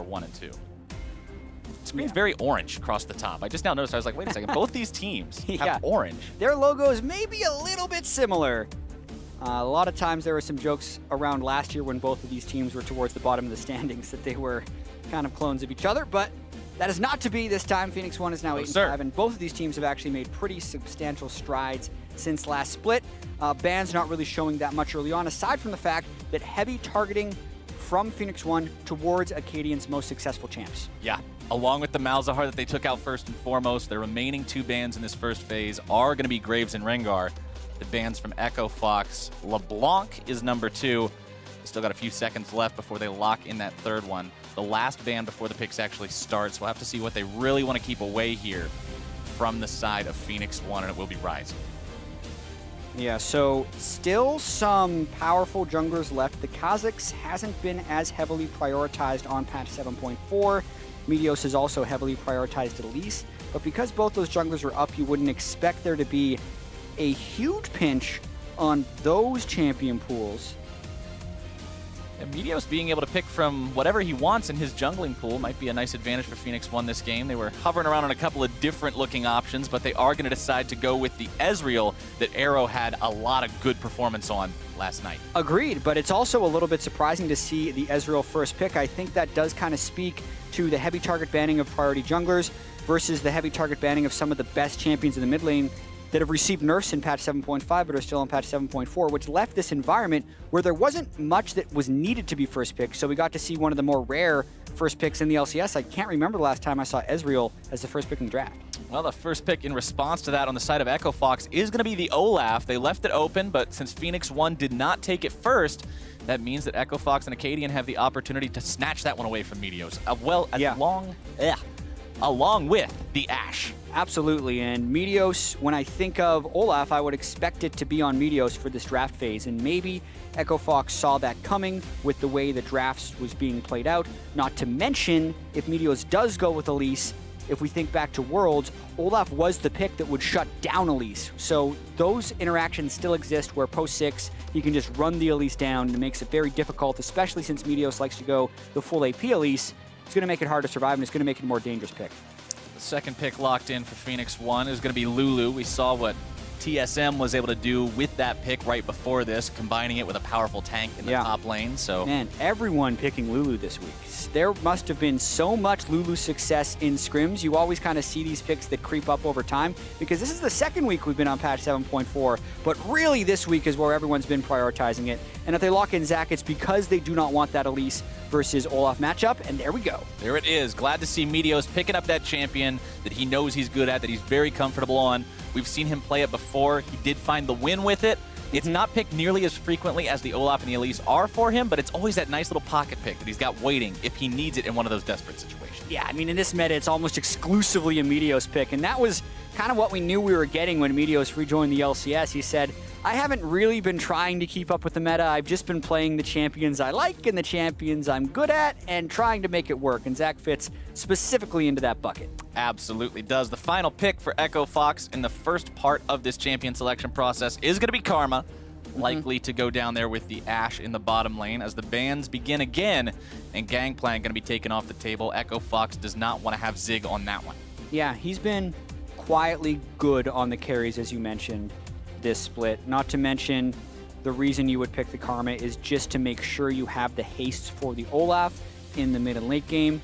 number 1 and 2. Screen's very orange across the top. I just now noticed, I was like, wait a second, both these teams have orange. Their logos may be a little bit similar. A lot of times there were some jokes around last year when both of these teams were towards the bottom of the standings that they were kind of clones of each other, but that is not to be this time. Phoenix1 is now 8-5, and both of these teams have actually made pretty substantial strides since last split. Bans not really showing that much early on, aside from the fact that heavy targeting from Phoenix1 towards Akaadian's most successful champs. Yeah, along with the Malzahar that they took out first and foremost, the remaining 2 bans in this first phase are going to be Graves and Rengar. The bans from Echo Fox. LeBlanc is number 2. Still got a few seconds left before they lock in that third one. The last ban before the picks actually starts. We'll have to see what they really want to keep away here from the side of Phoenix1, and it will be Ryze. Yeah, so still some powerful junglers left. The Kha'Zix hasn't been as heavily prioritized on patch 7.4. Meteos is also heavily prioritized Elise, but because both those junglers are up, you wouldn't expect there to be a huge pinch on those champion pools. And Meteos being able to pick from whatever he wants in his jungling pool might be a nice advantage for Phoenix1 this game. They were hovering around on a couple of different looking options, but they are going to decide to go with the Ezreal that Arrow had a lot of good performance on last night. Agreed, but it's also a little bit surprising to see the Ezreal first pick. I think that does kind of speak to the heavy target banning of priority junglers versus the heavy target banning of some of the best champions in the mid lane that have received nerfs in patch 7.5 but are still in patch 7.4, which left this environment where there wasn't much that was needed to be first pick. So we got to see one of the more rare first picks in the LCS. I can't remember the last time I saw Ezreal as the first pick in the draft. Well, the first pick in response to that on the side of Echo Fox is going to be the Olaf. They left it open, but since Phoenix1 did not take it first, that means that Echo Fox and Akaadian have the opportunity to snatch that one away from Meteos, along with the Ashe. Absolutely, and Meteos, when I think of Olaf, I would expect it to be on Meteos for this draft phase, and maybe Echo Fox saw that coming with the way the drafts was being played out. Not to mention, if Meteos does go with Elise, if we think back to Worlds, Olaf was the pick that would shut down Elise. So those interactions still exist where post 6, you can just run the Elise down, and it makes it very difficult, especially since Meteos likes to go the full AP Elise. It's going to make it hard to survive, and it's going to make it a more dangerous pick. The second pick locked in for Phoenix1 is going to be Lulu. We saw what TSM was able to do with that pick right before this, combining it with a powerful tank in the top lane. So, man, everyone picking Lulu this week. There must have been so much Lulu success in scrims. You always kind of see these picks that creep up over time, because this is the second week we've been on patch 7.4, but really this week is where everyone's been prioritizing it. And if they lock in Zac, it's because they do not want that Elise versus Olaf matchup, and there we go. There it is. Glad to see Meteos picking up that champion that he knows he's good at, that he's very comfortable on. We've seen him play it before. He did find the win with it. It's not picked nearly as frequently as the Olaf and the Elise are for him, but it's always that nice little pocket pick that he's got waiting if he needs it in one of those desperate situations. Yeah, I mean, in this meta, it's almost exclusively a Meteos pick, and that was kind of what we knew we were getting when Meteos rejoined the LCS. He said, I haven't really been trying to keep up with the meta. I've just been playing the champions I like and the champions I'm good at and trying to make it work, and Zac fits specifically into that bucket. Absolutely does. The final pick for Echo Fox in the first part of this champion selection process is going to be Karma, likely to go down there with the Ashe in the bottom lane as the bans begin again, and Gangplank going to be taken off the table. Echo Fox does not want to have Zig on that one. Yeah, he's been quietly good on the carries, as you mentioned, this split. Not to mention, the reason you would pick the Karma is just to make sure you have the haste for the Olaf in the mid and late game,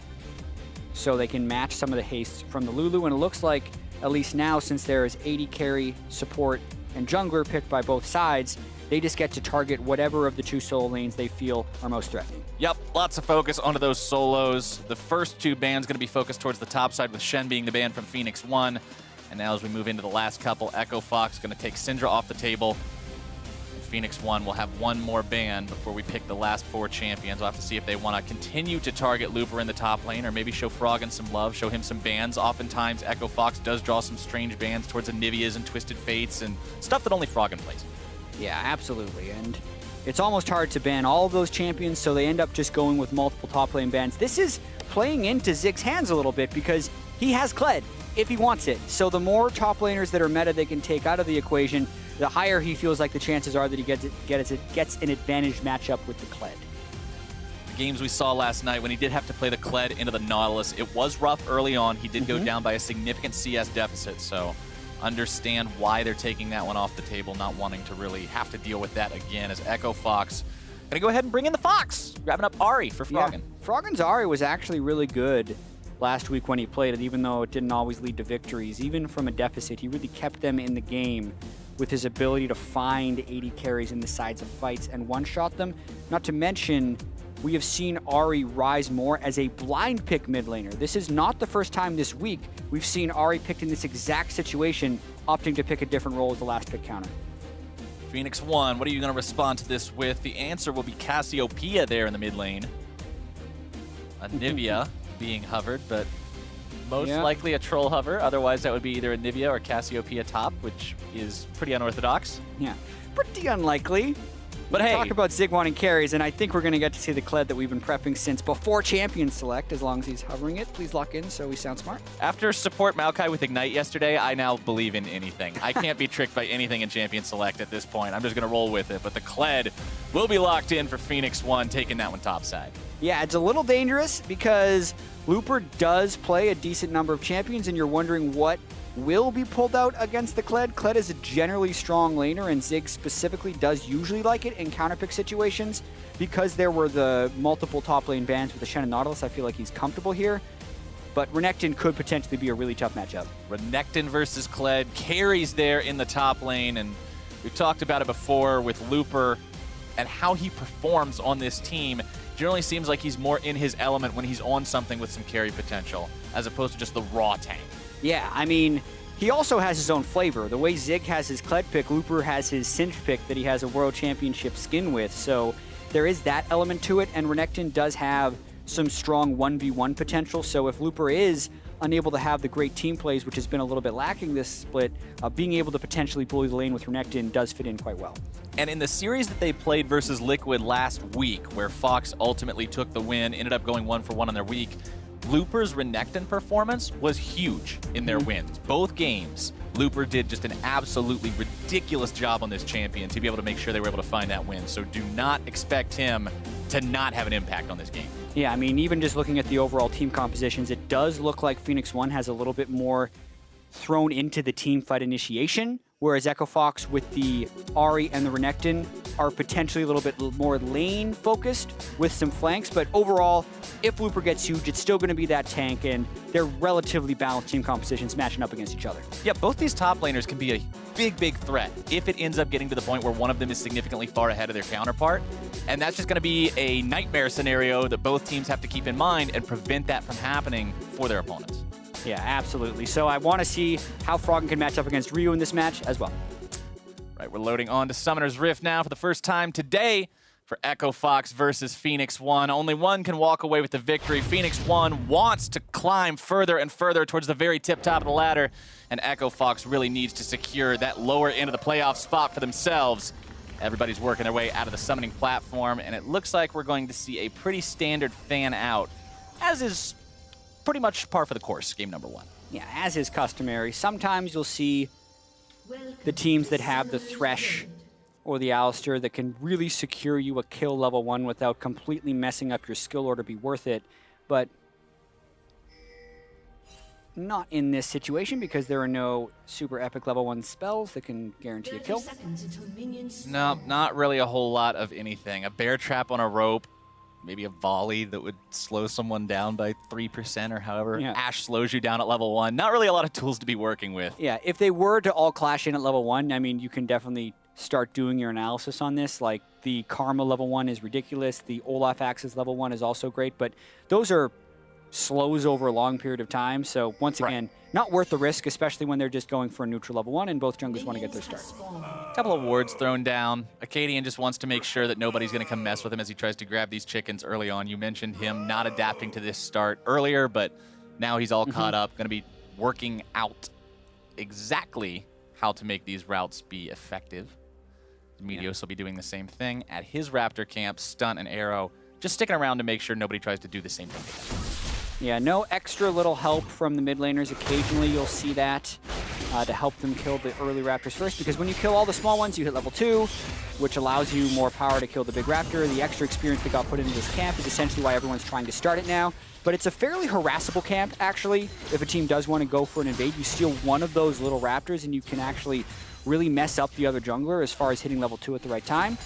so they can match some of the haste from the Lulu. And it looks like, at least now, since there is AD carry, support, and jungler picked by both sides, they just get to target whatever of the 2 solo lanes they feel are most threatening. Yep, lots of focus onto those solos. The first 2 bans going to be focused towards the top side, with Shen being the ban from Phoenix1. And now as we move into the last couple, Echo Fox going to take Syndra off the table. Phoenix1 will have one more ban before we pick the last 4 champions. We'll have to see if they want to continue to target Looper in the top lane, or maybe show Froggen some love, show him some bans. Oftentimes, Echo Fox does draw some strange bans towards Anivias and Twisted Fates and stuff that only Froggen plays. Yeah, absolutely. And it's almost hard to ban all of those champions, so they end up just going with multiple top lane bans. This is playing into Zig's hands a little bit because he has kled if he wants it. So the more top laners that are meta they can take out of the equation, the higher he feels like the chances are that he gets an advantaged matchup with the kled. games we saw last night when he did have to play the kled into the Nautilus. It was rough early on. He did go down by a significant CS deficit, so understand why they're taking that one off the table, not wanting to really have to deal with that again, as Echo Fox gonna go ahead and bring in the Fox, grabbing up Ahri for Froggen. Yeah. Froggen's Ahri was actually really good last week when he played it, even though it didn't always lead to victories. Even from a deficit, he really kept them in the game with his ability to find AD carries in the sides of fights and one-shot them. Not to mention, we have seen Ahri rise more as a blind pick mid laner. This is not the first time this week we've seen Ahri picked in this exact situation, opting to pick a different role as the last pick counter. Phoenix1, what are you going to respond to this with? The answer will be Cassiopeia there in the mid lane. Anivia being hovered, but most likely a troll hover. Otherwise, that would be either Anivia or Cassiopeia top, which is pretty unorthodox. Yeah, pretty unlikely. But hey, talk about Zig wanting carries, and I think we're going to get to see the kled that we've been prepping since before Champion Select, as long as he's hovering it. Please lock in so we sound smart. After support Maokai with Ignite yesterday, I now believe in anything. I can't be tricked by anything in Champion Select at this point. I'm just going to roll with it. But the kled will be locked in for Phoenix1, taking that one topside. Yeah, it's a little dangerous because Looper does play a decent number of champions, and you're wondering what will be pulled out against the kled. Kled is a generally strong laner, and Zig specifically does usually like it in counterpick situations. Because there were the multiple top lane bans with the Shen and Nautilus, I feel like he's comfortable here. But Renekton could potentially be a really tough matchup. Renekton versus kled, carries there in the top lane, and we've talked about it before with Looper and how he performs on this team. Generally seems like he's more in his element when he's on something with some carry potential, as opposed to just the raw tank. Yeah, I mean, he also has his own flavor. The way Zig has his kled pick, Looper has his Synth pick that he has a World Championship skin with. So there is that element to it, and Renekton does have some strong 1v1 potential. So if Looper is unable to have the great team plays, which has been a little bit lacking this split, being able to potentially bully the lane with Renekton does fit in quite well. And in the series that they played versus Liquid last week, where Fox ultimately took the win, ended up going 1-for-1 on their week, Looper's Renekton performance was huge in their wins. Both games, Looper did just an absolutely ridiculous job on this champion to be able to make sure they were able to find that win. So do not expect him to not have an impact on this game. Yeah, I mean, even just looking at the overall team compositions, it does look like Phoenix1 has a little bit more thrown into the team fight initiation, whereas Echo Fox with the Ahri and the Renekton are potentially a little bit more lane focused with some flanks. But overall, if Looper gets huge, it's still going to be that tank, and they're relatively balanced team compositions matching up against each other. Yeah, both these top laners can be a big, big threat if it ends up getting to the point where one of them is significantly far ahead of their counterpart. And that's just going to be a nightmare scenario that both teams have to keep in mind and prevent that from happening for their opponents. Yeah, absolutely. So I want to see how Froggen can match up against Ryu in this match as well. Right, we're loading on to Summoner's Rift now for the first time today for Echo Fox versus Phoenix1. Only one can walk away with the victory. Phoenix1 wants to climb further and further towards the very tip-top of the ladder, and Echo Fox really needs to secure that lower end of the playoff spot for themselves. Everybody's working their way out of the summoning platform, and it looks like we're going to see a pretty standard fan out, as is pretty much par for the course, game number one. Yeah, as is customary. Sometimes you'll see the teams that have the Thresh or the Alistair that can really secure you a kill level 1 without completely messing up your skill order be worth it. But not in this situation because there are no super epic level 1 spells that can guarantee a kill. No, not really a whole lot of anything. A bear trap on a rope, maybe a volley that would slow someone down by 3% or however Ashe slows you down at level 1. Not really a lot of tools to be working with. Yeah, if they were to all clash in at level 1, I mean, you can definitely start doing your analysis on this. Like, the Karma level 1 is ridiculous. The Olaf Axis level 1 is also great, but those are slows over a long period of time. So once again, not worth the risk, especially when they're just going for a neutral level 1 and both junglers want to get their start. A couple of wards thrown down. Akaadian just wants to make sure that nobody's going to come mess with him as he tries to grab these chickens early on. You mentioned him not adapting to this start earlier, but now he's all caught up, going to be working out exactly how to make these routes be effective. Meteos will be doing the same thing. At his Raptor camp, Stunt and Arrow just sticking around to make sure nobody tries to do the same thing. Yeah, no extra little help from the mid laners. Occasionally you'll see that. to help them kill the early raptors first, because when you kill all the small ones, you hit level 2, which allows you more power to kill the big raptor. The extra experience that got put into this camp is essentially why everyone's trying to start it now. But it's a fairly harassable camp, actually. If a team does want to go for an invade, you steal one of those little raptors and you can actually really mess up the other jungler as far as hitting level 2 at the right time.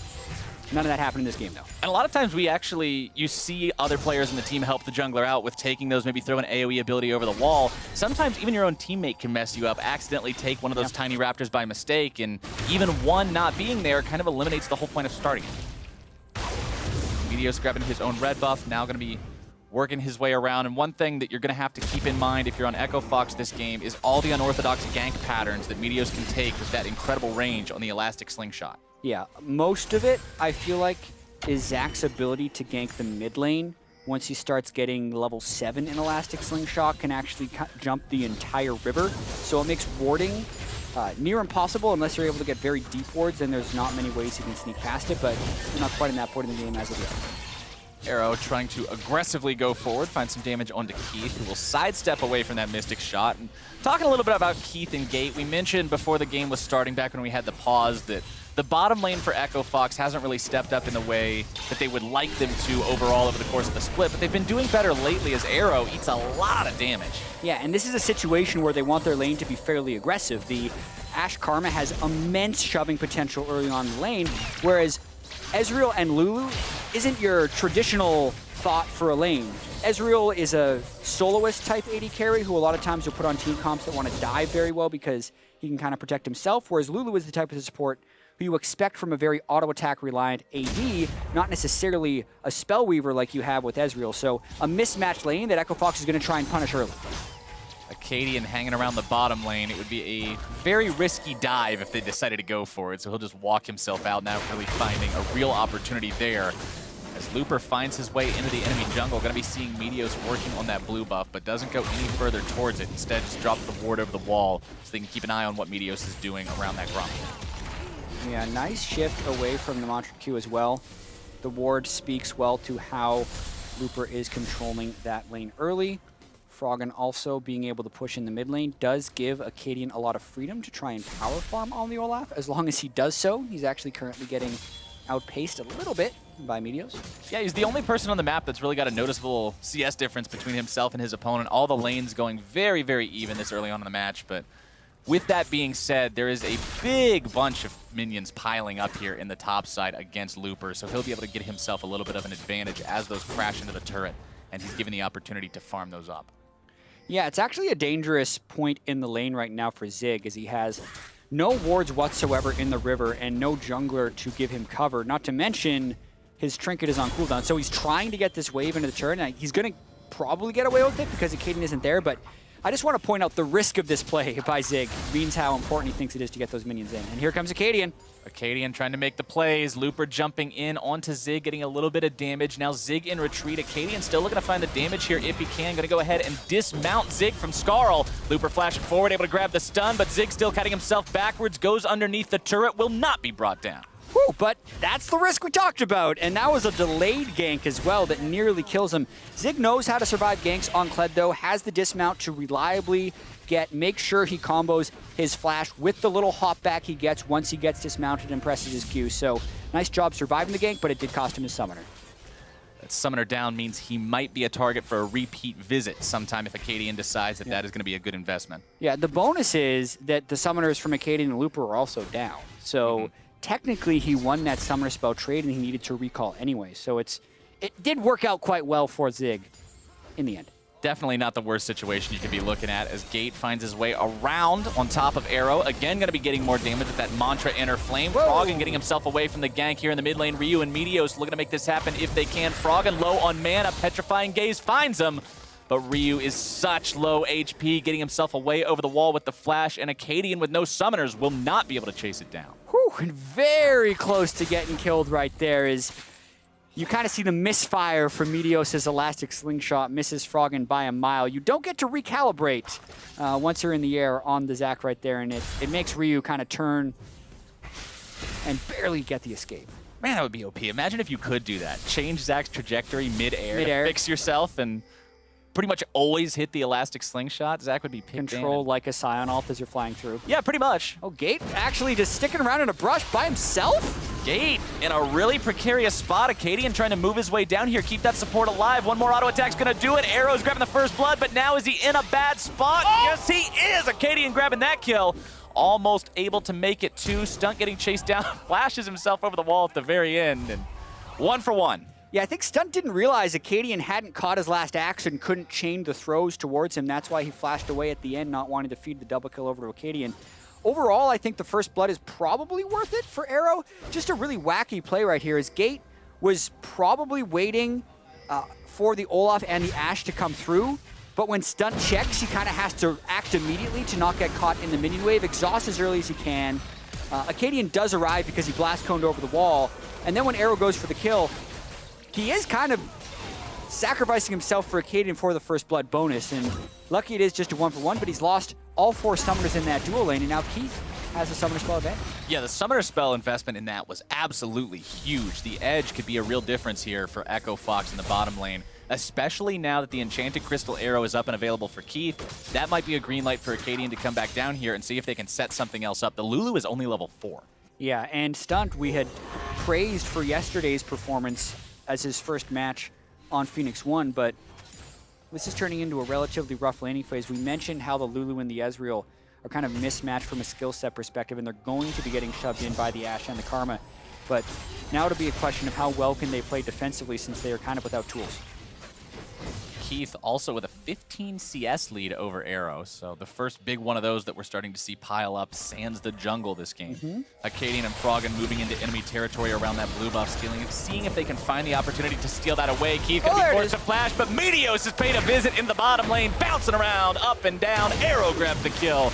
None of that happened in this game, though. And a lot of times you see other players in the team help the jungler out with taking those, maybe throw an AoE ability over the wall. Sometimes even your own teammate can mess you up, accidentally take one of those tiny raptors by mistake, and even one not being there kind of eliminates the whole point of starting it. Meteos grabbing his own red buff, now going to be working his way around. And one thing that you're going to have to keep in mind if you're on Echo Fox this game is all the unorthodox gank patterns that Meteos can take with that incredible range on the elastic slingshot. Yeah, most of it, I feel like, is Zach's ability to gank the mid lane. Once he starts getting level 7 in Elastic Slingshot, can actually jump the entire river. So it makes warding near impossible unless you're able to get very deep wards, then there's not many ways you can sneak past it, but you're not quite in that point in the game as of yet. Arrow trying to aggressively go forward, find some damage onto Keith, who will sidestep away from that Mystic shot. And talking a little bit about Keith and Gate, we mentioned before the game was starting, back when we had the pause, that the bottom lane for Echo Fox hasn't really stepped up in the way that they would like them to overall over the course of the split, but they've been doing better lately as Arrow eats a lot of damage. Yeah, and this is a situation where they want their lane to be fairly aggressive. The Ashe Karma has immense shoving potential early on in the lane, whereas Ezreal and Lulu isn't your traditional thought for a lane. Ezreal is a soloist type AD carry who a lot of times will put on team comps that want to dive very well because he can kind of protect himself, whereas Lulu is the type of support who you expect from a very auto-attack reliant AD, not necessarily a Spellweaver like you have with Ezreal. So a mismatched lane that Echo Fox is going to try and punish early. Akaadian hanging around the bottom lane. It would be a very risky dive if they decided to go for it, so he'll just walk himself out, not really finding a real opportunity there. As Looper finds his way into the enemy jungle, going to be seeing Meteos working on that blue buff, but doesn't go any further towards it. Instead, just drops the ward over the wall so they can keep an eye on what Meteos is doing around that Gromp. Yeah, nice shift away from the Mantra Q as well. The ward speaks well to how Looper is controlling that lane early. Froggen also being able to push in the mid lane does give Akaadian a lot of freedom to try and power farm on the Olaf. As long as he does so, he's actually currently getting outpaced a little bit by Meteos. Yeah, he's the only person on the map that's really got a noticeable CS difference between himself and his opponent. All the lanes going very, very even this early on in the match, but with that being said, there is a big bunch of minions piling up here in the top side against Looper, so he'll be able to get himself a little bit of an advantage as those crash into the turret, and he's given the opportunity to farm those up. Yeah, it's actually a dangerous point in the lane right now for Zig, as he has no wards whatsoever in the river and no jungler to give him cover, not to mention his trinket is on cooldown. So he's trying to get this wave into the turret, and he's going to probably get away with it because Akaadian isn't there, but I just want to point out the risk of this play by Zig means how important he thinks it is to get those minions in. And here comes Akaadian. Akaadian trying to make the plays. Looper jumping in onto Zig, getting a little bit of damage. Now Zig in retreat. Akaadian still looking to find the damage here if he can. Going to go ahead and dismount Zig from Skarl. Looper flashing forward, able to grab the stun, but Zig still cutting himself backwards, goes underneath the turret, will not be brought down. Whew, but that's the risk we talked about, and that was a delayed gank as well that nearly kills him. Zig knows how to survive ganks on kled though, has the dismount to reliably make sure he combos his flash with the little hop back he gets once he gets dismounted and presses his Q. So nice job surviving the gank, but it did cost him his summoner. That summoner down means he might be a target for a repeat visit sometime if Akaadian decides that that is going to be a good investment. Yeah, the bonus is that the summoners from Akaadian and Looper are also down. So technically he won that summoner spell trade and he needed to recall anyway. So it did work out quite well for Zig in the end. Definitely not the worst situation you could be looking at as Gate finds his way around on top of Arrow. Again, going to be getting more damage with that Mantra Inner Flame. Froggen getting himself away from the gank here in the mid lane. Ryu and Meteos looking to make this happen if they can. Froggen low on mana. Petrifying Gaze finds him. But Ryu is such low HP, getting himself away over the wall with the flash, and Akaadian with no summoners will not be able to chase it down. Whew, and very close to getting killed right there is you kind of see the misfire from Meteos' Elastic Slingshot, misses Froggen by a mile. You don't get to recalibrate once you're in the air on the Zac right there, and it makes Ryu kind of turn and barely get the escape. Man, that would be OP. Imagine if you could do that. Change Zac's trajectory mid-air to fix yourself, and pretty much always hit the elastic slingshot, Zach would be picked Control in. like a Scion ult as you're flying through. Yeah, pretty much. Oh, Gate actually just sticking around in a brush by himself? Gate in a really precarious spot. Akaadian trying to move his way down here, keep that support alive. One more auto attack's gonna do it. Arrow's grabbing the first blood, but now is he in a bad spot? Oh! Yes, he is! Akaadian grabbing that kill. Almost able to make it two. Stunt getting chased down, flashes himself over the wall at the very end, and 1 for 1. Yeah, I think Stunt didn't realize Akaadian hadn't caught his last action, couldn't chain the throws towards him. That's why he flashed away at the end, not wanting to feed the double kill over to Akaadian. Overall, I think the first blood is probably worth it for Arrow. Just a really wacky play right here. As Gate was probably waiting for the Olaf and the Ashe to come through, but when Stunt checks, he kind of has to act immediately to not get caught in the minion wave, exhaust as early as he can. Akaadian does arrive because he blast coned over the wall, and then when Arrow goes for the kill, he is kind of sacrificing himself for Akaadian for the first blood bonus, and lucky it is just a 1 for 1, but he's lost all 4 summoners in that duel lane, and now Keith has a summoner spell advantage. Yeah, the summoner spell investment in that was absolutely huge. The edge could be a real difference here for Echo Fox in the bottom lane, especially now that the Enchanted Crystal Arrow is up and available for Keith. That might be a green light for Akaadian to come back down here and see if they can set something else up. The Lulu is only level 4. Yeah, and Stunt we had praised for yesterday's performance as his first match on Phoenix1, but this is turning into a relatively rough laning phase. We mentioned how the Lulu and the Ezreal are kind of mismatched from a skill set perspective, and they're going to be getting shoved in by the Ashe and the Karma. But now it'll be a question of how well can they play defensively since they are kind of without tools. Keith also with a 15 CS lead over Arrow, so the first big one of those that we're starting to see pile up sans the jungle this game. Akaadian and Froggen moving into enemy territory around that blue buff, seeing if they can find the opportunity to steal that away. Keith gonna be forced to flash, but Meteos has paid a visit in the bottom lane, bouncing around, up and down. Arrow grabs the kill,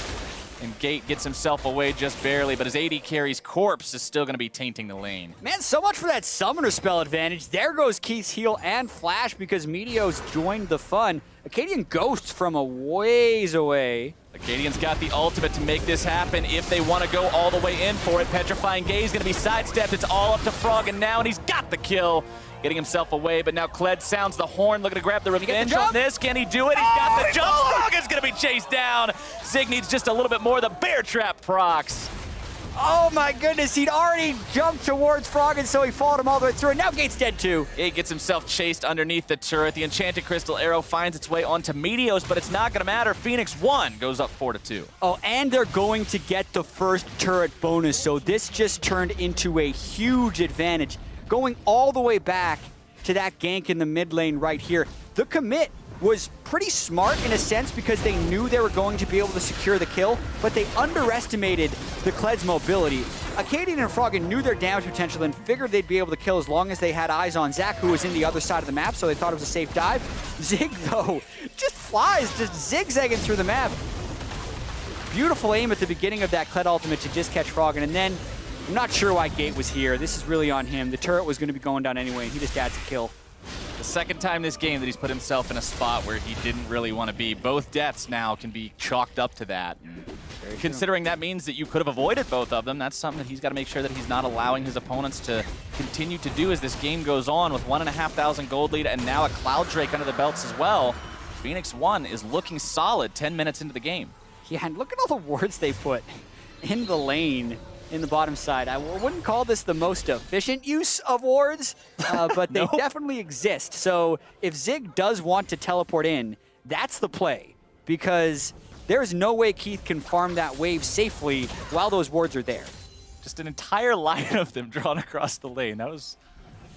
and Gate gets himself away just barely, but his AD carry's corpse is still gonna be tainting the lane. Man, so much for that summoner spell advantage. There goes Keith's heal and flash because Meteos joined the fun. Akaadian ghosts from a ways away. Akaadian's got the ultimate to make this happen if they want to go all the way in for it. Petrifying Gaze going to be sidestepped. It's all up to Froggen now, and he's got the kill. Getting himself away, but now kled sounds the horn, looking to grab the revenge on this. Can he do it? He's got the jump. Froggen's going to be chased down. Zig needs just a little bit more. The bear trap procs. Oh my goodness, he'd already jumped towards Froggen, so he followed him all the way through, and now Gate's dead too. Gate gets himself chased underneath the turret. The Enchanted Crystal Arrow finds its way onto Meteos, but it's not going to matter. Phoenix1 goes up 4-2. Oh, and they're going to get the first turret bonus, so this just turned into a huge advantage. Going all the way back to that gank in the mid lane right here. The commit was pretty smart in a sense because they knew they were going to be able to secure the kill, but they underestimated the kled's mobility. Akaadian and Froggen knew their damage potential and figured they'd be able to kill as long as they had eyes on Zach, who was in the other side of the map, so they thought it was a safe dive. Zig, though, just flies, just zigzagging through the map. Beautiful aim at the beginning of that kled ultimate to just catch Froggen, and then I'm not sure why Gate was here. This is really on him. The turret was going to be going down anyway, and he just adds a kill. The second time this game that he's put himself in a spot where he didn't really want to be. Both deaths now can be chalked up to that. Considering that means that you could have avoided both of them, that's something that he's got to make sure that he's not allowing his opponents to continue to do as this game goes on with 1,500 gold lead and now a Cloud Drake under the belts as well. Phoenix1 is looking solid 10 minutes into the game. Yeah, and look at all the wards they put in the lane. In the bottom side. I wouldn't call this the most efficient use of wards, but they definitely exist. So if Zig does want to teleport in, that's the play, because there's no way Keith can farm that wave safely while those wards are there. Just an entire line of them drawn across the lane. That was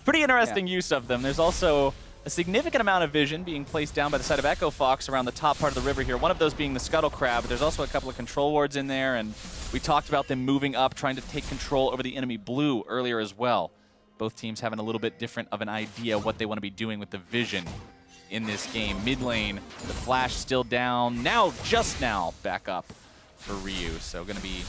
pretty interesting use of them. There's also a significant amount of vision being placed down by the side of Echo Fox around the top part of the river here. One of those being the Scuttle Crab, but there's also a couple of control wards in there, and we talked about them moving up, trying to take control over the enemy blue earlier as well. Both teams having a little bit different of an idea what they want to be doing with the vision in this game. Mid lane, the flash still down. Now, just now, back up for Ryu. So going to be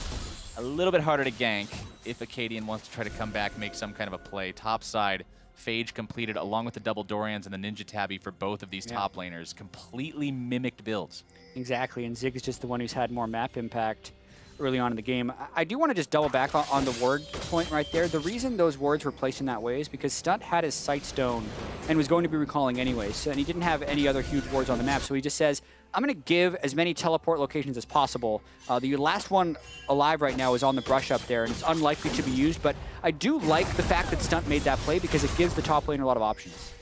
a little bit harder to gank if Akaadian wants to try to come back, make some kind of a play. Top side, Phage completed along with the double Dorians and the Ninja Tabby for both of these top laners. Completely mimicked builds. Exactly, and Zig is just the one who's had more map impact early on in the game. I do want to just double back on the ward point right there. The reason those wards were placed in that way is because Stunt had his Sightstone and was going to be recalling anyways, and he didn't have any other huge wards on the map, so he just says, I'm going to give as many teleport locations as possible. The last one alive right now is on the brush up there, and it's unlikely to be used, but I do like the fact that Stunt made that play because it gives the top laner a lot of options.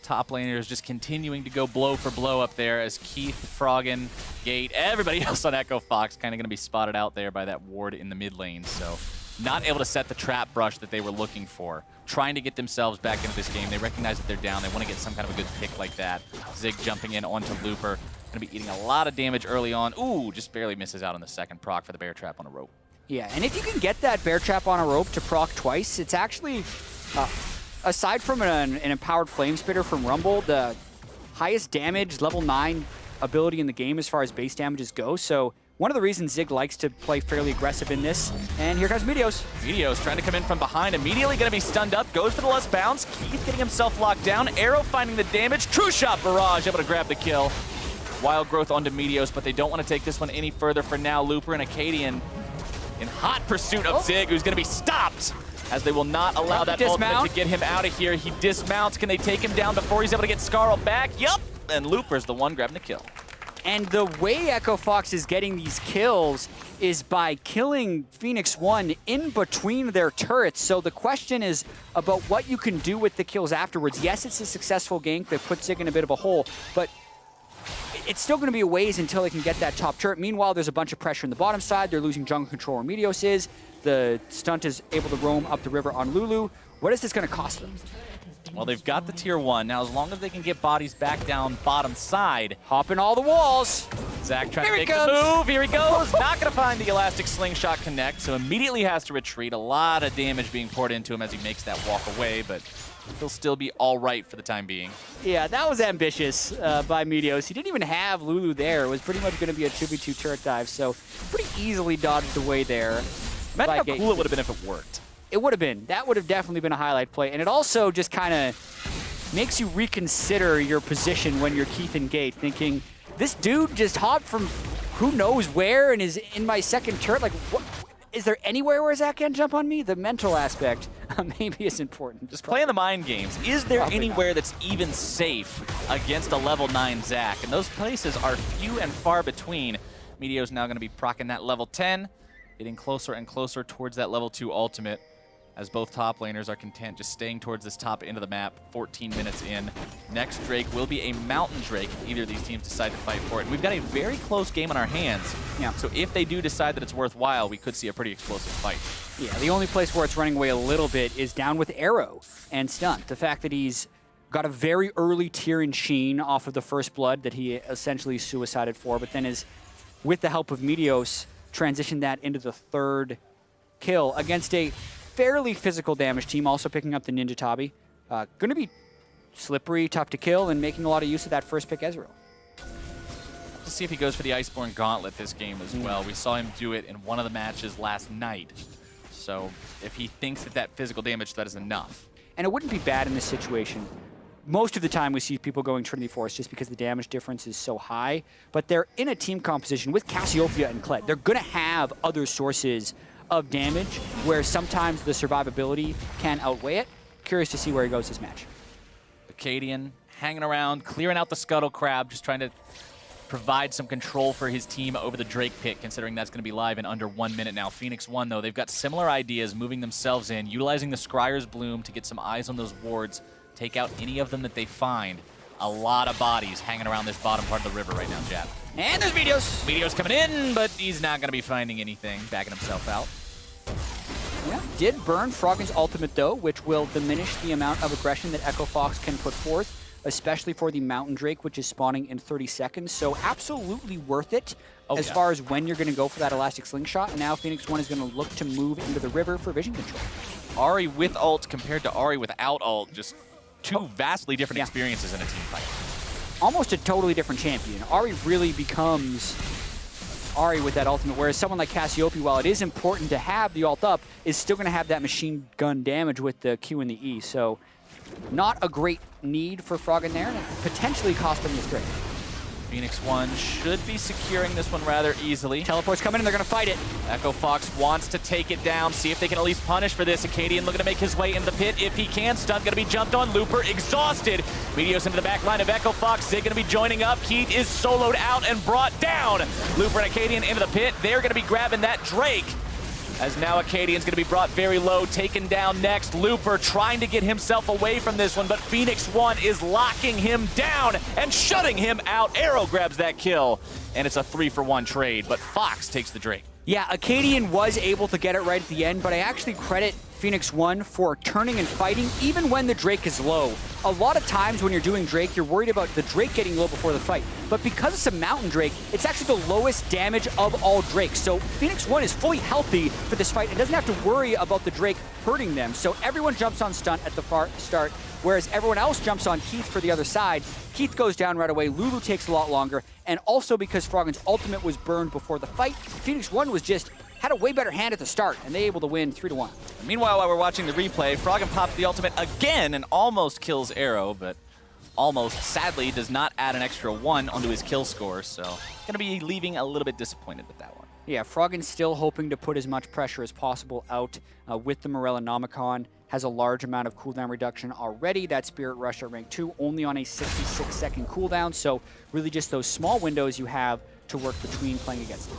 Top laners just continuing to go blow for blow up there as Keith, Froggen, Gate, everybody else on Echo Fox kind of going to be spotted out there by that ward in the mid lane. So not able to set the trap brush that they were looking for. Trying to get themselves back into this game. They recognize that they're down. They want to get some kind of a good pick like that. Zig jumping in onto Looper. Going to be eating a lot of damage early on. Ooh, just barely misses out on the second proc for the bear trap on a rope. Yeah, and if you can get that bear trap on a rope to proc twice, it's actually... aside from an empowered flame spitter from Rumble, the highest damage level 9 ability in the game as far as base damages go. So one of the reasons Zig likes to play fairly aggressive in this. And here comes Meteos. Meteos trying to come in from behind, immediately going to be stunned up, goes for the last bounce. Keith getting himself locked down, Arrow finding the damage, True Shot Barrage able to grab the kill. Wild growth onto Meteos, but they don't want to take this one any further for now. Looper and Akaadian in hot pursuit of Zig, who's going to be stopped, as they will not allow that ultimate to get him out of here. He dismounts. Can they take him down before he's able to get Scarl back? Yup. And Looper's the one grabbing the kill. And the way Echo Fox is getting these kills is by killing Phoenix1 in between their turrets. So the question is about what you can do with the kills afterwards. Yes, it's a successful gank that puts Zig in a bit of a hole, but it's still going to be a ways until they can get that top turret. Meanwhile, there's a bunch of pressure on the bottom side. They're losing jungle control where Meteos is. The Stunt is able to roam up the river on Lulu. What is this going to cost them? Well, they've got the tier 1. Now, as long as they can get bodies back down bottom side. Hopping all the walls. Zach trying to make the move. Here he goes. Not going to find the elastic slingshot connect, so immediately has to retreat. A lot of damage being poured into him as he makes that walk away, but he'll still be all right for the time being. Yeah, that was ambitious by Meteos. He didn't even have Lulu there. It was pretty much going to be a 2v2 turret dive, so pretty easily dodged away there. Imagine how cool it would have been if it worked. It would have been. That would have definitely been a highlight play. And it also just kind of makes you reconsider your position when you're Keith and Gate, thinking, this dude just hopped from who knows where and is in my second turret. Like, what? Is there anywhere where Zach can jump on me? The mental aspect maybe is important. Just playing the mind games. Is there anywhere that's even safe against a level 9 Zach? And those places are few and far between. Meteos now going to be proccing that level 10. Getting closer and closer towards that level 2 ultimate as both top laners are content just staying towards this top end of the map, 14 minutes in. Next Drake will be a Mountain Drake if either of these teams decide to fight for it. And we've got a very close game on our hands. Yeah. So if they do decide that it's worthwhile, we could see a pretty explosive fight. Yeah, the only place where it's running away a little bit is down with Arrow and Stunt. The fact that he's got a very early tier in Sheen off of the first blood that he essentially suicided for, but then is, with the help of Meteos, transition that into the third kill against a fairly physical damage team, also picking up the Ninja Tabi. Going to be slippery, tough to kill, and making a lot of use of that first pick Ezreal. Let's see if he goes for the Iceborne Gauntlet this game as well. We saw him do it in one of the matches last night. So if he thinks that that physical damage, that is enough. And it wouldn't be bad in this situation. Most of the time we see people going Trinity Force just because the damage difference is so high, but they're in a team composition with Cassiopeia and kled. They're going to have other sources of damage where sometimes the survivability can outweigh it. Curious to see where he goes this match. Akaadian hanging around, clearing out the Scuttle Crab, just trying to provide some control for his team over the Drake pit, considering that's going to be live in under 1 minute now. Phoenix1, though, they've got similar ideas, moving themselves in, utilizing the Scryer's Bloom to get some eyes on those wards, take out any of them that they find. A lot of bodies hanging around this bottom part of the river right now, Jatt. And there's Meteos. Meteos coming in, but he's not going to be finding anything, backing himself out. Yeah, did burn Froggen's ultimate, though, which will diminish the amount of aggression that Echo Fox can put forth, especially for the Mountain Drake, which is spawning in 30 seconds. So absolutely worth it as far as when you're going to go for that elastic slingshot. And now Phoenix1 is going to look to move into the river for vision control. Ahri with ult compared to Ahri without ult, just two vastly different experiences in a team fight. Almost a totally different champion. Ahri really becomes Ahri with that ultimate, whereas someone like Cassiopeia, while it is important to have the ult up, is still going to have that machine gun damage with the Q and the E. So not a great need for Froggen there, and potentially cost them this trade. Phoenix1 should be securing this one rather easily. Teleport's coming and they're going to fight it. Echo Fox wants to take it down, see if they can at least punish for this. Akaadian looking to make his way into the pit if he can. Stunt going to be jumped on. Looper exhausted. Meteos into the back line of Echo Fox. Zig going to be joining up. Keith is soloed out and brought down. Looper and Akaadian into the pit. They're going to be grabbing that Drake. As now Akaadian's going to be brought very low, taken down next. Looper trying to get himself away from this one, but Phoenix1 is locking him down and shutting him out. Arrow grabs that kill, and it's a 3-for-1 trade, but Fox takes the Drake. Yeah, Akaadian was able to get it right at the end, but I actually credit Phoenix1 for turning and fighting even when the Drake is low. A lot of times when you're doing Drake, you're worried about the Drake getting low before the fight. But because it's a Mountain Drake, it's actually the lowest damage of all Drakes. So Phoenix1 is fully healthy for this fight and doesn't have to worry about the Drake hurting them. So everyone jumps on Stunt at the far start, whereas everyone else jumps on Keith for the other side. Keith goes down right away. Lulu takes a lot longer. And also because Froggen's ultimate was burned before the fight, Phoenix1 was just had a way better hand at the start, and they able to win 3-1. Meanwhile, while we're watching the replay, Froggen pops the ultimate again and almost kills Arrow, but almost, sadly, does not add an extra 1 onto his kill score, so going to be leaving a little bit disappointed with that one. Yeah, Froggen's still hoping to put as much pressure as possible out with the Morellonomicon. Has a large amount of cooldown reduction already. That Spirit Rush at rank 2, only on a 66-second cooldown, so really just those small windows you have to work between playing against it.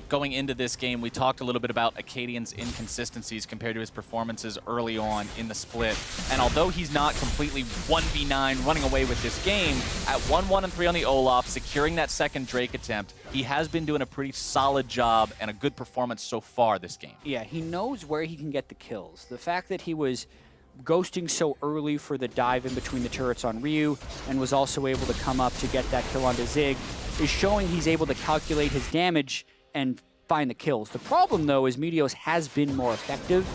Going into this game, we talked a little bit about Akaadian's inconsistencies compared to his performances early on in the split. And although he's not completely 1v9 running away with this game, at 1-1 and 3 on the Olaf, securing that second Drake attempt, he has been doing a pretty solid job and a good performance so far this game. Yeah, he knows where he can get the kills. The fact that he was ghosting so early for the dive in between the turrets on Ryu and was also able to come up to get that kill onto Zig is showing he's able to calculate his damage and find the kills. The problem, though, is Meteos has been more effective.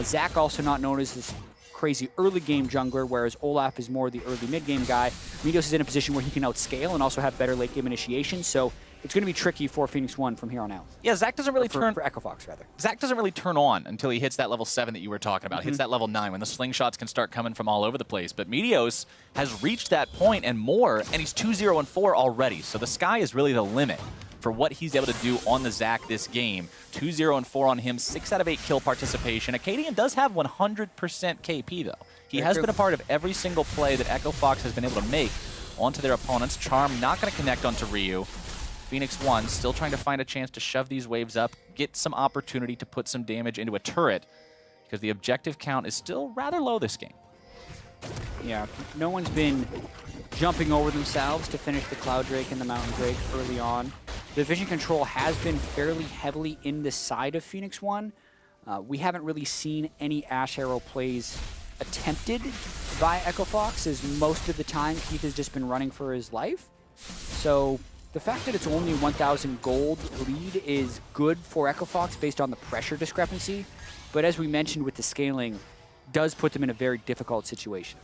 Zach also not known as this crazy early game jungler, whereas Olaf is more the early mid game guy. Meteos is in a position where he can outscale and also have better late game initiation, so it's going to be tricky for Phoenix1 from here on out. Yeah, Zach doesn't really for Echo Fox, rather. Zach doesn't really turn on until he hits that level 7 that you were talking about, hits that level 9, when the slingshots can start coming from all over the place. But Meteos has reached that point and more, and he's 2-0 and 4 already, so the sky is really the limit for what he's able to do on the Zach this game. 2-0 and 4 on him, 6 out of 8 kill participation. Akaadian does have 100% KP, though. He has been a part of every single play that Echo Fox has been able to make onto their opponents. Charm not going to connect onto Ryu. Phoenix1 still trying to find a chance to shove these waves up, get some opportunity to put some damage into a turret, because the objective count is still rather low this game. Yeah, no one's been jumping over themselves to finish the Cloud Drake and the Mountain Drake early on. The vision control has been fairly heavily in the side of Phoenix1. We haven't really seen any Ashe Arrow plays attempted by Echo Fox, as most of the time Keith has just been running for his life. So the fact that it's only 1,000 gold lead is good for Echo Fox based on the pressure discrepancy, but as we mentioned with the scaling, does put them in a very difficult situation.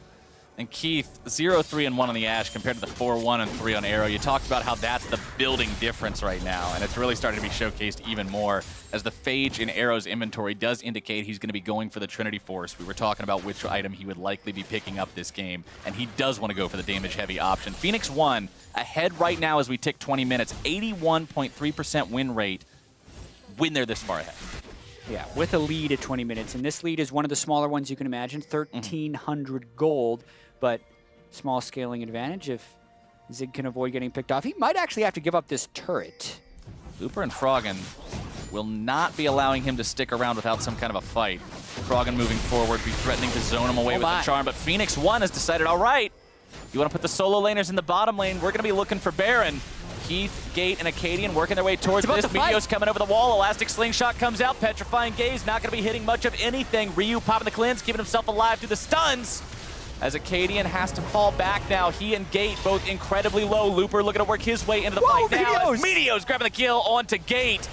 And Keith, 0-3 and 1 on the Ashe compared to the 4-1 and 3 on Arrow. You talked about how that's the building difference right now, and it's really starting to be showcased even more as the Phage in Arrow's inventory does indicate he's going to be going for the Trinity Force. We were talking about which item he would likely be picking up this game, and he does want to go for the damage-heavy option. Phoenix1 ahead right now as we tick 20 minutes, 81.3% win rate when they're this far ahead. Yeah, with a lead at 20 minutes, and this lead is one of the smaller ones you can imagine, 1,300 gold, but small scaling advantage if Zig can avoid getting picked off. He might actually have to give up this turret. Looper and Froggen will not be allowing him to stick around without some kind of a fight. Froggen moving forward, be threatening to zone him away with the charm, but Phoenix1 has decided, all right, you want to put the solo laners in the bottom lane, we're going to be looking for Baron. Keith, Gate, and Akaadian working their way towards this. Meteos coming over the wall. Elastic Slingshot comes out. Petrifying Gaze not going to be hitting much of anything. Ryu popping the cleanse, keeping himself alive through the stuns. As Akaadian has to fall back now. He and Gate both incredibly low. Looper looking to work his way into the fight now. Meteos grabbing the kill onto Gate.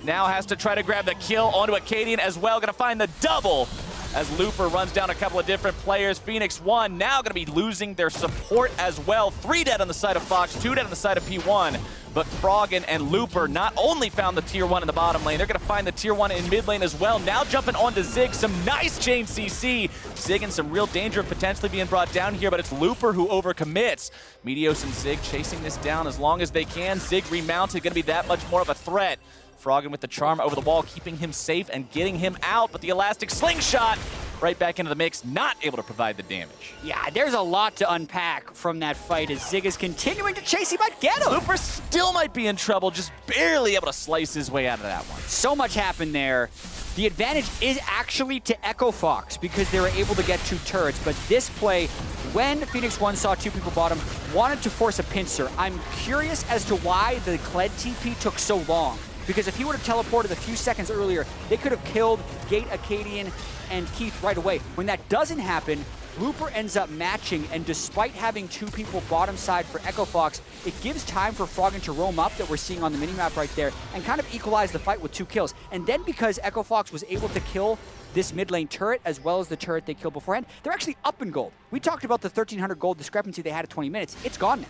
Now has to try to grab the kill onto Akaadian as well. Going to find the double as Looper runs down a couple of different players. Phoenix1 now going to be losing their support as well. 3 dead on the side of Fox, 2 dead on the side of P1. But Froggen and Looper not only found the tier 1 in the bottom lane, they're going to find the tier 1 in mid lane as well. Now jumping onto Zig, some nice chain CC. Zig in some real danger of potentially being brought down here, but it's Looper who overcommits. Meteos and Zig chasing this down as long as they can. Zig remounted, going to be that much more of a threat. Froggen with the charm over the wall, keeping him safe and getting him out, but the elastic slingshot right back into the mix, not able to provide the damage. Yeah, there's a lot to unpack from that fight as Zig is continuing to chase. He might get him. Looper still might be in trouble, just barely able to slice his way out of that one. So much happened there. The advantage is actually to Echo Fox because they were able to get 2 turrets, but this play, when Phoenix1 saw 2 people bottom, wanted to force a pincer. I'm curious as to why the kled TP took so long. Because if he would have teleported a few seconds earlier, they could have killed Gate, Akaadian, and Keith right away. When that doesn't happen, Looper ends up matching, and despite having 2 people bottom side for Echo Fox, it gives time for Froggen to roam up that we're seeing on the minimap right there and kind of equalize the fight with 2 kills. And then because Echo Fox was able to kill this mid lane turret as well as the turret they killed beforehand, they're actually up in gold. We talked about the 1,300 gold discrepancy they had at 20 minutes. It's gone now.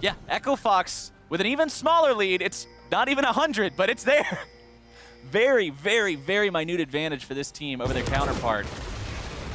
Yeah, Echo Fox with an even smaller lead. It's not even 100, but it's there. Very, very, very minute advantage for this team over their counterpart.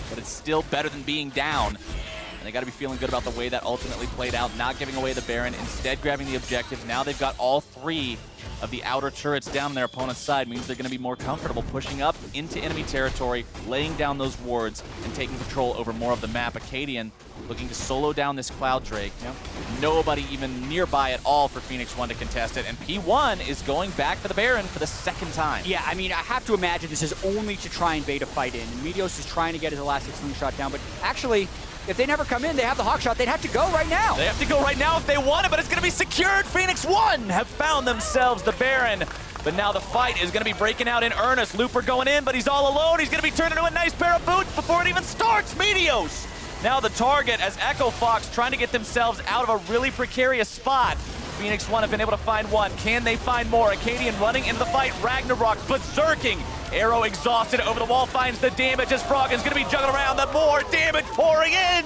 But it's still better than being down. And they got to be feeling good about the way that ultimately played out, not giving away the Baron, instead grabbing the objective. Now they've got all 3 of the outer turrets down on their opponent's side. Means they're going to be more comfortable pushing up into enemy territory, laying down those wards, and taking control over more of the map. Akaadian looking to solo down this Cloud Drake. Yep. Nobody even nearby at all for Phoenix1 to contest it. And P1 is going back for the Baron for the 2nd time. Yeah, I mean, I have to imagine this is only to try and bait a fight in. And Meteos is trying to get his elastic slingshot down, but actually, if they never come in, they have the hawk shot. They'd have to go right now. They have to go right now if they want it, but it's going to be secured. Phoenix1 have found themselves the Baron. But now the fight is going to be breaking out in earnest. Looper going in, but he's all alone. He's going to be turned into a nice pair of boots before it even starts. Meteos now the target as Echo Fox trying to get themselves out of a really precarious spot. Phoenix1 have been able to find 1. Can they find more? Akaadian running into the fight. Ragnarok berserking. Arrow exhausted over the wall, finds the damage as Froggen's going to be juggling around. The more damage pouring in.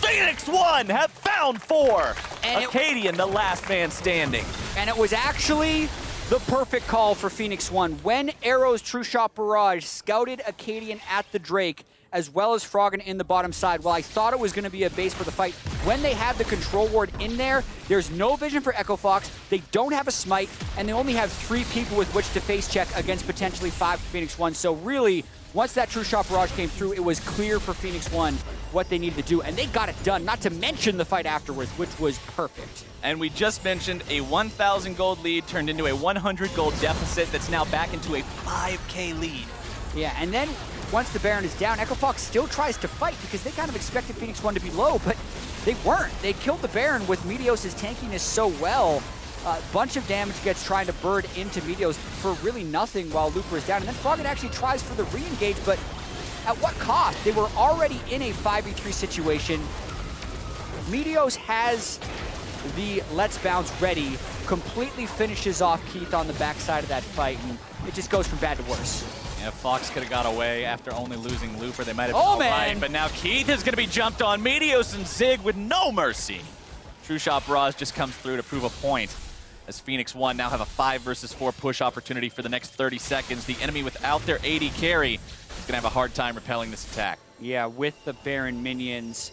Phoenix1 have found 4. And Akaadian, the last man standing. And it was actually the perfect call for Phoenix1. When Arrow's True Shot Barrage scouted Akaadian at the Drake, as well as Froggen in the bottom side. While I thought it was going to be a base for the fight, when they have the control ward in there, there's no vision for Echo Fox, they don't have a smite, and they only have 3 people with which to face check against potentially 5 for Phoenix1. So really, once that True Shot Barrage came through, it was clear for Phoenix1 what they needed to do, and they got it done, not to mention the fight afterwards, which was perfect. And we just mentioned a 1,000 gold lead turned into a 100 gold deficit that's now back into a 5K lead. Yeah, and then once the Baron is down, Echo Fox still tries to fight because they kind of expected Phoenix1 to be low, but they weren't. They killed the Baron with Meteos' tankiness so well. A bunch of damage gets trying to bird into Meteos for really nothing while Looper is down. And then Froggen actually tries for the re-engage, but at what cost? They were already in a 5v3 situation. Meteos has the Let's Bounce ready, completely finishes off Keith on the backside of that fight, and it just goes from bad to worse. Yeah, Fox could have got away after only losing Looper. They might have been all right, but now Keith is going to be jumped on. Meteos and Zig with no mercy. True Shot Barrage just comes through to prove a point, as Phoenix1 now have a 5 versus 4 push opportunity for the next 30 seconds. The enemy without their AD carry is going to have a hard time repelling this attack. Yeah, with the Baron minions,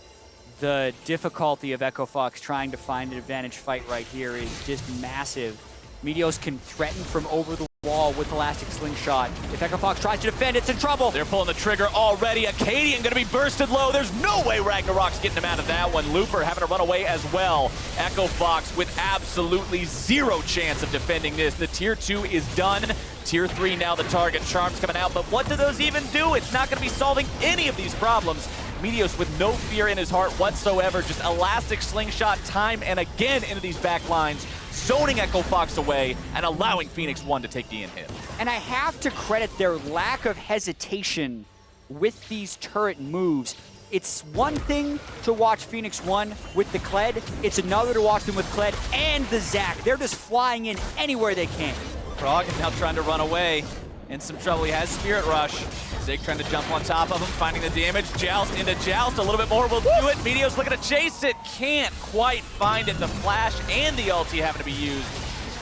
the difficulty of Echo Fox trying to find an advantage fight right here is just massive. Meteos can threaten from over the wall with Elastic Slingshot. If Echo Fox tries to defend, it's in trouble. They're pulling the trigger already. Akaadian going to be bursted low. There's no way Ragnarok's getting him out of that one. Looper having to run away as well. Echo Fox with absolutely 0 chance of defending this. The tier 2 is done. Tier 3 now the target. Charms coming out, but what do those even do? It's not going to be solving any of these problems. Meteos with no fear in his heart whatsoever, just Elastic Slingshot time and again into these back lines, zoning Echo Fox away and allowing Phoenix1 to take the in-hit. And I have to credit their lack of hesitation with these turret moves. It's one thing to watch Phoenix1 with the kled, it's another to watch them with kled and the Zac. They're just flying in anywhere they can. Froggen now trying to run away. In some trouble, he has Spirit Rush. Zig trying to jump on top of him, finding the damage. Joust into Joust, a little bit more will do it. Meteos looking to chase it, can't quite find it. The flash and the ulti having to be used.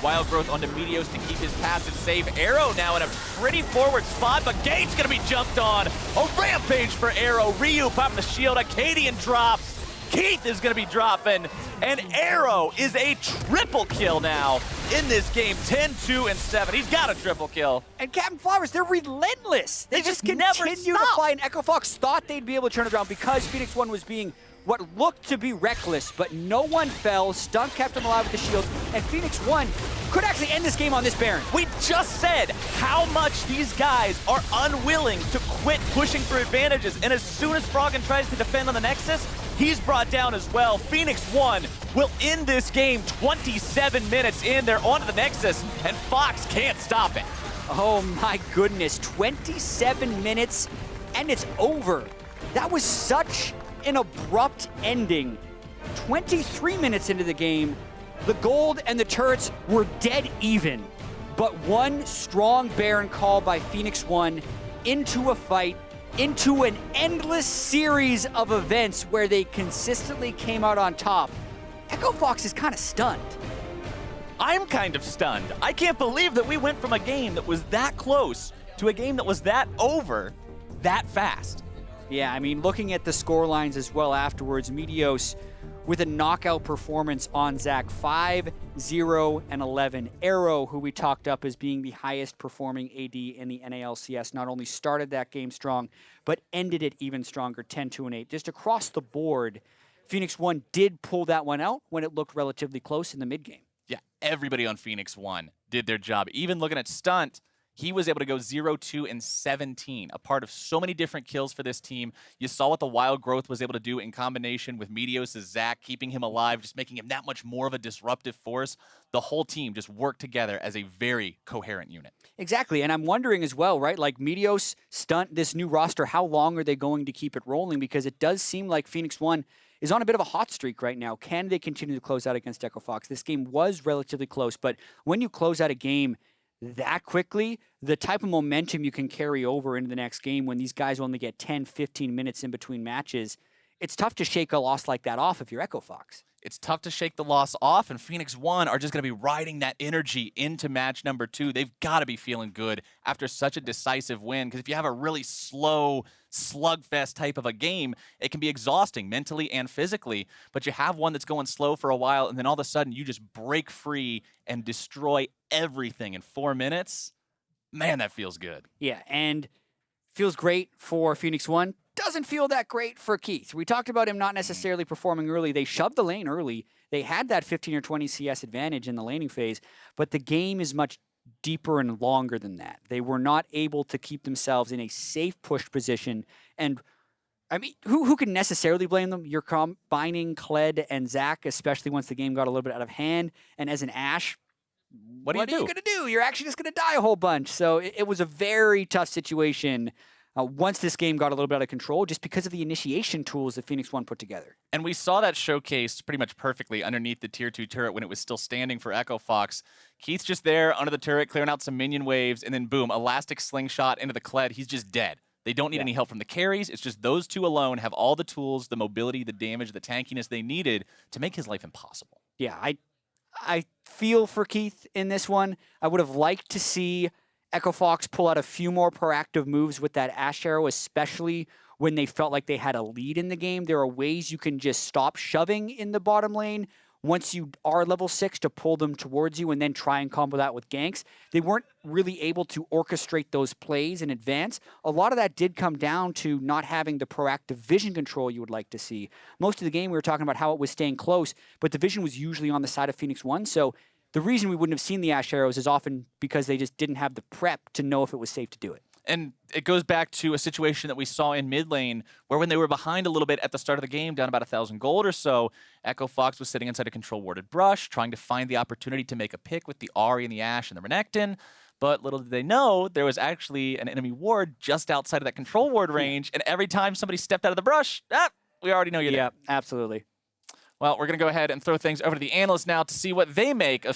Wild growth onto Meteos to keep his passive safe. Arrow now in a pretty forward spot, but Gate's gonna be jumped on. A rampage for Arrow. Ryu popping the shield, Akaadian drops. Keith is gonna be dropping, and Arrow is a triple kill now in this game. 10, 2, and 7. He's got a triple kill. And Captain Flowers, they're relentless. They just never continue to fly, and Echo Fox thought they'd be able to turn it around because Phoenix1 was being what looked to be reckless, but no one fell. Stunt kept him alive with the shield, and Phoenix1 could actually end this game on this Baron. We just said how much these guys are unwilling to quit pushing for advantages, and as soon as Froggen tries to defend on the Nexus, he's brought down as well. Phoenix1 will end this game 27 minutes in. They're onto the Nexus, and Fox can't stop it. Oh my goodness, 27 minutes, and it's over. That was such an abrupt ending. 23 minutes into the game, the gold and the turrets were dead even. But one strong Baron call by Phoenix1 into a fight, into an endless series of events where they consistently came out on top. Echo Fox is kind of stunned. I'm kind of stunned. I can't believe that we went from a game that was that close to a game that was that over that fast. Yeah, I mean, looking at the score lines as well afterwards, Meteos with a knockout performance on Zach, 5, 0, and 11. Arrow, who we talked up as being the highest performing AD in the NALCS, not only started that game strong, but ended it even stronger, 10, 2, and 8. Just across the board, Phoenix1 did pull that one out when it looked relatively close in the mid-game. Yeah, everybody on Phoenix1 did their job. Even looking at Stunt, he was able to go 0, 2, and 17, a part of so many different kills for this team. You saw what the Wild Growth was able to do in combination with Meteos' Zach, keeping him alive, just making him that much more of a disruptive force. The whole team just worked together as a very coherent unit. Exactly, and I'm wondering as well, right, like Meteos, Stunt, this new roster, how long are they going to keep it rolling? Because it does seem like Phoenix1 is on a bit of a hot streak right now. Can they continue to close out against Echo Fox? This game was relatively close, but when you close out a game that quickly, the type of momentum you can carry over into the next game when these guys only get 10, 15 minutes in between matches, it's tough to shake a loss like that off if you're Echo Fox. It's tough to shake the loss off, and Phoenix1 are just going to be riding that energy into match number 2. They've got to be feeling good after such a decisive win, because if you have a really slow, slugfest type of a game, it can be exhausting mentally and physically, but you have one that's going slow for a while, and then all of a sudden you just break free and destroy everything in 4 minutes. Man, that feels good. Yeah, and feels great for Phoenix1. Doesn't feel that great for Keith. We talked about him not necessarily performing early. They shoved the lane early. They had that 15 or 20 CS advantage in the laning phase, but the game is much deeper and longer than that. They were not able to keep themselves in a safe push position. And I mean, who can necessarily blame them? You're combining kled and Zach, especially once the game got a little bit out of hand. And as an AShe, what are you going to do? You're actually just going to die a whole bunch. So it was a very tough situation once this game got a little bit out of control, just because of the initiation tools that Phoenix1 put together. And we saw that showcased pretty much perfectly underneath the Tier 2 turret when it was still standing for Echo Fox. Keith's just there under the turret, clearing out some minion waves, and then boom, elastic slingshot into the kled. He's just dead. They don't need any help from the carries. It's just those two alone have all the tools, the mobility, the damage, the tankiness they needed to make his life impossible. Yeah, I feel for Keith in this one. I would have liked to see Echo Fox pull out a few more proactive moves with that AShe arrow, especially when they felt like they had a lead in the game. There are ways you can just stop shoving in the bottom lane once you are level 6 to pull them towards you and then try and combo that with ganks. They weren't really able to orchestrate those plays in advance. A lot of that did come down to not having the proactive vision control you would like to see. Most of the game we were talking about how it was staying close, but the vision was usually on the side of Phoenix1, so the reason we wouldn't have seen the AShe arrows is often because they just didn't have the prep to know if it was safe to do it. And it goes back to a situation that we saw in mid lane where when they were behind a little bit at the start of the game, down about 1,000 gold or so, Echo Fox was sitting inside a control warded brush, trying to find the opportunity to make a pick with the Ahri and the AShe and the Renekton. But little did they know, there was actually an enemy ward just outside of that control ward range, and every time somebody stepped out of the brush, we already know you're there. Yeah, absolutely. Well, we're going to go ahead and throw things over to the analysts now to see what they make of